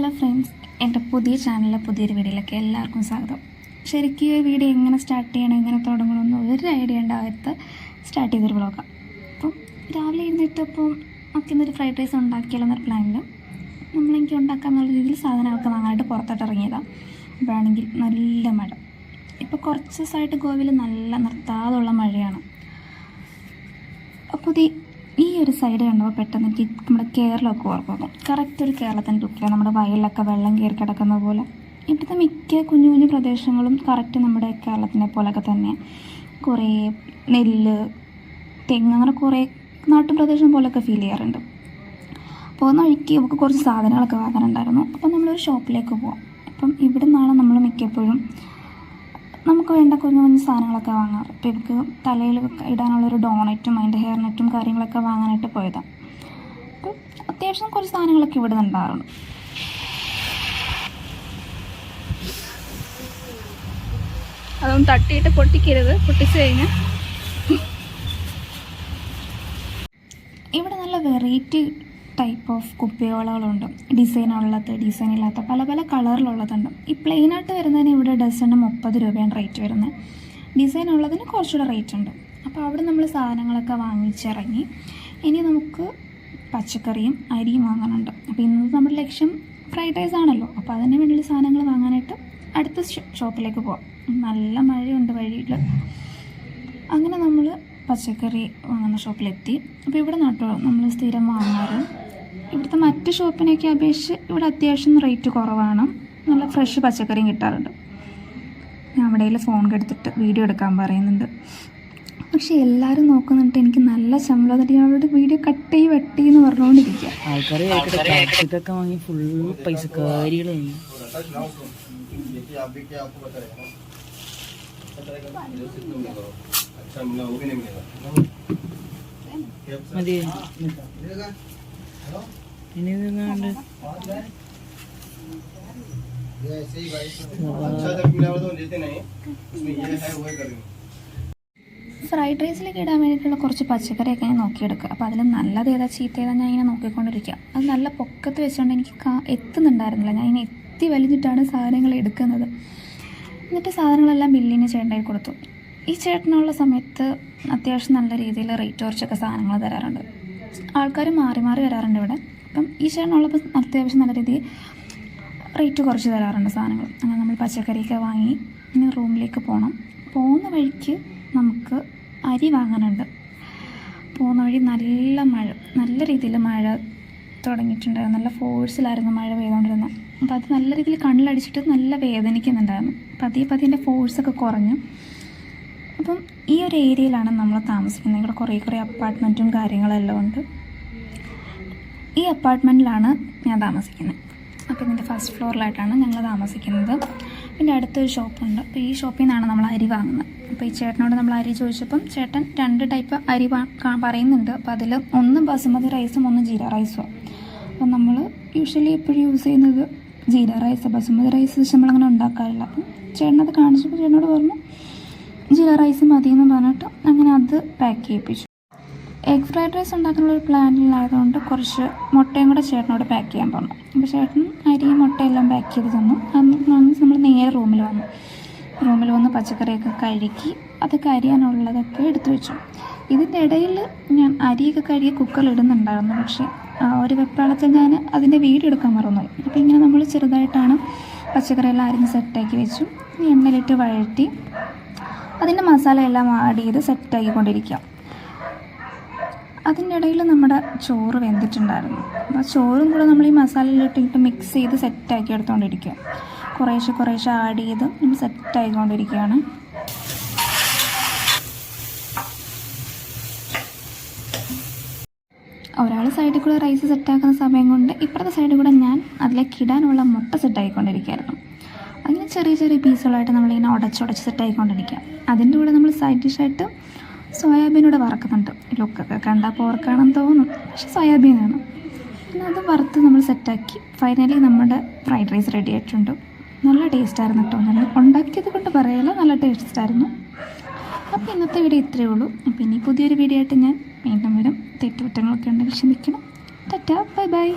Hello friends, എൻ്റെ പുതിയ ചാനലിലെ പുതിയൊരു വീഡിയോയിലേക്ക് എല്ലാവർക്കും സ്വാഗതം. ശരിക്കും ഈ വീഡിയോ എങ്ങനെ സ്റ്റാർട്ട് ചെയ്യണം, എങ്ങനെ തുടങ്ങണമെന്ന് ഒരു ഐഡിയ ഉണ്ടാകാത്ത സ്റ്റാർട്ട് ചെയ്തൊരു വ്ളോഗാണ്. അപ്പം രാവിലെ ഇരുന്നിട്ടപ്പോൾ നമുക്കിന്നൊരു ഫ്രൈഡ് റൈസ് ഉണ്ടാക്കിയാലോ എന്നൊരു പ്ലാനിൽ നമ്മളെനിക്ക് ഉണ്ടാക്കാമെന്നുള്ള രീതിയിൽ സാധനമൊക്കെ വാങ്ങാനായിട്ട് പുറത്തോട്ട് ഇറങ്ങിയതാണ്. അപ്പോഴാണെങ്കിൽ നല്ല മഴ. ഇപ്പോൾ കുറച്ച് ദിവസമായിട്ട് ഗോവയിൽ നല്ല നിർത്താതുള്ള മഴയാണ്. അപ്പോൾ ഈ ഒരു സൈഡ് കണ്ടപ്പോൾ പെട്ടെന്ന് എനിക്ക് നമ്മുടെ കേരളമൊക്കെ ഓർക്കുന്നു. കറക്റ്റ് ഒരു കേരളത്തിൻ്റെ ലുക്കിൽ നമ്മുടെ വയലിലൊക്കെ വെള്ളം കയറി കിടക്കുന്ന പോലെ. ഇവിടുത്തെ മിക്ക കുഞ്ഞു കുഞ്ഞു പ്രദേശങ്ങളും കറക്റ്റ് നമ്മുടെ കേരളത്തിനെ പോലെയൊക്കെ തന്നെ കുറേ നെല്ല്, തെങ്ങ്, അങ്ങനെ കുറേ നാട്ടുപ്രദേശം പോലെയൊക്കെ ഫീൽ ചെയ്യാറുണ്ട്. പോകുന്ന വഴിക്ക് നമുക്ക് കുറച്ച് സാധനങ്ങളൊക്കെ വാങ്ങാനുണ്ടായിരുന്നു. അപ്പം നമ്മളൊരു ഷോപ്പിലേക്ക് പോകാം. അപ്പം ഇവിടെ നിന്നാണ് നമ്മൾ മിക്കപ്പോഴും നമുക്ക് വേണ്ട കുഞ്ഞു കുഞ്ഞു സാധനങ്ങളൊക്കെ വാങ്ങാറ്. ഇപ്പോൾ ഇവർക്ക് തലയിൽ ഇടാനുള്ളൊരു ഡോണറ്റും അതിൻ്റെ ഹെയർ നെറ്റും കാര്യങ്ങളൊക്കെ വാങ്ങാനായിട്ട് പോയതാണ്. അപ്പം അത്യാവശ്യം കുറച്ച് സാധനങ്ങളൊക്കെ ഇവിടെ നിന്നുണ്ടാറുണ്ട്. അതൊന്നും തട്ടിയിട്ട് പൊട്ടിക്കരുത്, പൊട്ടിച്ച് കഴിഞ്ഞാൽ. ഇവിടെ നല്ല വെറൈറ്റി ടൈപ്പ് ഓഫ് കുപ്പിയോളകളുണ്ട്. ഡിസൈനുള്ളത്, ഡിസൈനില്ലാത്ത പല പല കളറിലുള്ളതുണ്ട്. ഈ പ്ലെയിനായിട്ട് വരുന്നതിന് ഇവിടെ ഡസന് 30 രൂപയാണ് റേറ്റ് വരുന്നത്. ഡിസൈൻ ഉള്ളതിന് കുറച്ചുകൂടെ റേറ്റ് ഉണ്ട്. അപ്പോൾ അവിടെ നമ്മൾ സാധനങ്ങളൊക്കെ വാങ്ങിച്ചിറങ്ങി. ഇനി നമുക്ക് പച്ചക്കറിയും അരിയും വാങ്ങാനുണ്ട്. അപ്പോൾ ഇന്നത്തെ നമ്മുടെ ലക്ഷ്യം ഫ്രൈഡ് റൈസ് ആണല്ലോ. അപ്പോൾ അതിന് വേണ്ടി സാധനങ്ങൾ വാങ്ങാനായിട്ട് അടുത്ത ഷോപ്പിലേക്ക് പോകാം. നല്ല മഴയുണ്ട് വഴിയിൽ. അങ്ങനെ നമ്മൾ പച്ചക്കറി വാങ്ങുന്ന ഷോപ്പിലെത്തി. അപ്പോൾ ഇവിടെ നട്ടോ നമ്മൾ സ്ഥിരം വാങ്ങാറ്. ഇവിടുത്തെ മറ്റ് ഷോപ്പിനെയൊക്കെ അപേക്ഷിച്ച് ഇവിടെ അത്യാവശ്യം റേറ്റ് കുറവാണ്. നല്ല ഫ്രഷ് പച്ചക്കറിയും കിട്ടാറുണ്ട്. ഞാൻ അവിടെ ഫോൺ എടുത്തിട്ട് വീഡിയോ എടുക്കാൻ പറയുന്നുണ്ട്. പക്ഷെ എല്ലാവരും നോക്കുന്നുണ്ട്. എനിക്ക് നല്ല ശമ്പളം തട്ടി അവളോട് വീഡിയോ കട്ട് ചെയ്ത് വെട്ടി എന്ന് പറഞ്ഞുകൊണ്ടിരിക്കുക. മതി ഇനി നിന്നാണ്ട് ഫ്രൈഡ് റൈസിലേക്ക് ഇടാൻ വേണ്ടിയിട്ടുള്ള കുറച്ച് പച്ചക്കറിയൊക്കെ ഞാൻ നോക്കിയെടുക്കുക. അപ്പോൾ അതിൽ നല്ലത് ഏതാ ചീത്ത ഏതാ ഞാൻ ഇങ്ങനെ നോക്കിക്കൊണ്ടിരിക്കുക. അത് നല്ല പൊക്കത്ത് വെച്ചുകൊണ്ട് എനിക്ക് എത്തുന്നുണ്ടായിരുന്നില്ല. ഞാൻ ഇങ്ങനെ എത്തി വലിഞ്ഞിട്ടാണ് സാധനങ്ങൾ എടുക്കുന്നത്. എന്നിട്ട് സാധനങ്ങളെല്ലാം ബില്ലിന് ചേട്ടൻ കൊടുത്തു. ഈ ചേട്ടനുള്ള സമയത്ത് അത്യാവശ്യം നല്ല രീതിയിൽ റേറ്റ് കുറച്ചൊക്കെ സാധനങ്ങൾ തരാറുണ്ട്. ആൾക്കാർ മാറി മാറി വരാറുണ്ട് ഇവിടെ. അപ്പം ഈ ചേട്ടനുള്ളപ്പോൾ അത്യാവശ്യം നല്ല രീതിയിൽ റേറ്റ് കുറച്ച് തരാറുണ്ട് സാധനങ്ങൾ. അങ്ങനെ നമ്മൾ പച്ചക്കറിയൊക്കെ വാങ്ങി ഇനി റൂമിലേക്ക് പോകണം. പോകുന്ന വഴിക്ക് നമുക്ക് അരി വാങ്ങാനുണ്ട്. പോകുന്ന വഴി നല്ല മഴ, നല്ല രീതിയിൽ മഴ തുടങ്ങിയിട്ടുണ്ടായിരുന്നു. നല്ല ഫോഴ്സിലായിരുന്നു മഴ പെയ്തുകൊണ്ടിരുന്നത്. അപ്പോൾ അത് നല്ല രീതിയിൽ കണ്ണിലടിച്ചിട്ട് നല്ല വേദനിക്കുന്നുണ്ടായിരുന്നു. പതിയെ എൻ്റെ ഫോഴ്സൊക്കെ കുറഞ്ഞു. അപ്പം ഈ ഒരു ഏരിയയിലാണ് നമ്മൾ താമസിക്കുന്നത്. ഇവിടെ കുറേ അപ്പാർട്ട്മെൻറ്റും കാര്യങ്ങളെല്ലാം ഉണ്ട്. ഈ അപ്പാർട്ട്മെൻറ്റിലാണ് ഞാൻ താമസിക്കുന്നത്. അപ്പോൾ ഇതിൻ്റെ ഫസ്റ്റ് ഫ്ലോറിലായിട്ടാണ് ഞങ്ങൾ താമസിക്കുന്നത്. പിന്നെ അടുത്തൊരു ഷോപ്പുണ്ട്. അപ്പോൾ ഈ ഷോപ്പിൽ നിന്നാണ് നമ്മൾ അരി വാങ്ങുന്നത്. അപ്പോൾ ഈ ചേട്ടനോട് നമ്മൾ അരി ചോദിച്ചപ്പം ചേട്ടൻ 2 ടൈപ്പ് അരി പറയുന്നുണ്ട്. അപ്പോൾ അതിൽ ഒന്ന് ബസുമതി റൈസും ഒന്ന് ജീര റൈസും. അപ്പം നമ്മൾ യൂഷ്വലി എപ്പോഴും യൂസ് ചെയ്യുന്നത് ജീര റൈസ്. ബസുമതി റൈസ് നമ്മളങ്ങനെ ഉണ്ടാക്കാറില്ല. അപ്പം ചേട്ടനത് കാണിച്ചപ്പോൾ ചേട്ടനോട് പറഞ്ഞു ജീര റൈസ് മതിയെന്ന് പറഞ്ഞിട്ട് അങ്ങനെ അത് പാക്ക് ചെയ്യിപ്പിച്ചു. എഗ് ഫ്രൈഡ് റൈസ് ഉണ്ടാക്കാനുള്ള ഒരു പ്ലാനിലായതുകൊണ്ട് കുറച്ച് മുട്ടയും കൂടെ ചേട്ടനോട് പാക്ക് ചെയ്യാൻ പറഞ്ഞു. അപ്പോൾ ചേട്ടൻ അരിയും മുട്ടയെല്ലാം പാക്ക് ചെയ്ത് തന്നു. നമ്മൾ നേരെ റൂമിൽ വന്ന് പച്ചക്കറിയൊക്കെ കഴുകി അതൊക്കെ അരിയാനുള്ളതൊക്കെ എടുത്തു വെച്ചു. ഇതിൻ്റെ ഇടയിൽ ഞാൻ അരിയൊക്കെ കഴുകി കുക്കറിലിടുന്നുണ്ടായിരുന്നു. പക്ഷേ ഒരു വെപ്രാളത്തിൽ ഞാൻ അതിൻ്റെ വീഡിയോ എടുക്കാൻ മറന്നുപോയി. അപ്പോൾ ഇങ്ങനെ നമ്മൾ ചെറുതായിട്ടാണ് പച്ചക്കറിയെല്ലാം അരിഞ്ഞ് സെറ്റാക്കി വെച്ചു. എണ്ണയിലിട്ട് വഴറ്റി അതിൻ്റെ മസാലയെല്ലാം ആഡ് ചെയ്ത് സെറ്റാക്കിക്കൊണ്ടിരിക്കുക. അതിൻ്റെ ഇടയിൽ നമ്മുടെ ചോറ് വെന്തിട്ടുണ്ടായിരുന്നു. അപ്പോൾ ചോറും കൂടെ നമ്മൾ ഈ മസാലയിലിട്ടിട്ട് മിക്സ് ചെയ്ത് സെറ്റാക്കി എടുത്തുകൊണ്ടിരിക്കുക. കുറേശ്ശെ ആഡ് ചെയ്ത് നമ്മൾ സെറ്റായിക്കൊണ്ടിരിക്കുകയാണ്. ഒരാൾ സൈഡിൽ കൂടെ റൈസ് സെറ്റാക്കുന്ന സമയം കൊണ്ട് ഇപ്പുറത്തെ സൈഡിൽ കൂടെ ഞാൻ അതിലേക്ക് ഇടാനുള്ള മുട്ട സെറ്റായിക്കൊണ്ടിരിക്കുകയായിരുന്നു. അങ്ങനെ ചെറിയ പീസുകളായിട്ട് നമ്മളിങ്ങനെ ഉടച്ച് സെറ്റായിക്കൊണ്ടിരിക്കുക. അതിൻ്റെ കൂടെ നമ്മൾ സൈഡ് ഡിഷായിട്ട് സോയാബീനൂടെ വറക്കുന്നുണ്ട്. ലുക്കൊക്കെ കണ്ടാൽ പോർക്കാണെന്ന് തോന്നും, പക്ഷെ സോയാബീനാണ്. പിന്നെ അത് വറുത്ത് നമ്മൾ സെറ്റാക്കി ഫൈനലി നമ്മുടെ ഫ്രൈഡ് റൈസ് റെഡി ആയിട്ടുണ്ട്. നല്ല ടേസ്റ്റായിരുന്നു കേട്ടോ. നമ്മൾ ഉണ്ടാക്കിയത് കൊണ്ട് പറയല്ല, നല്ല ടേസ്റ്റായിരുന്നു. അപ്പോൾ ഇന്നത്തെ വീഡിയോ ഇത്രയേ ഉള്ളൂ. അപ്പോൾ ഇനി പുതിയൊരു വീഡിയോ ആയിട്ട് ഞാൻ വീണ്ടും വരും. തെറ്റുകുറ്റങ്ങളൊക്കെ ഉണ്ടെങ്കിൽ ക്ഷമിക്കണം. Tata, bye bye.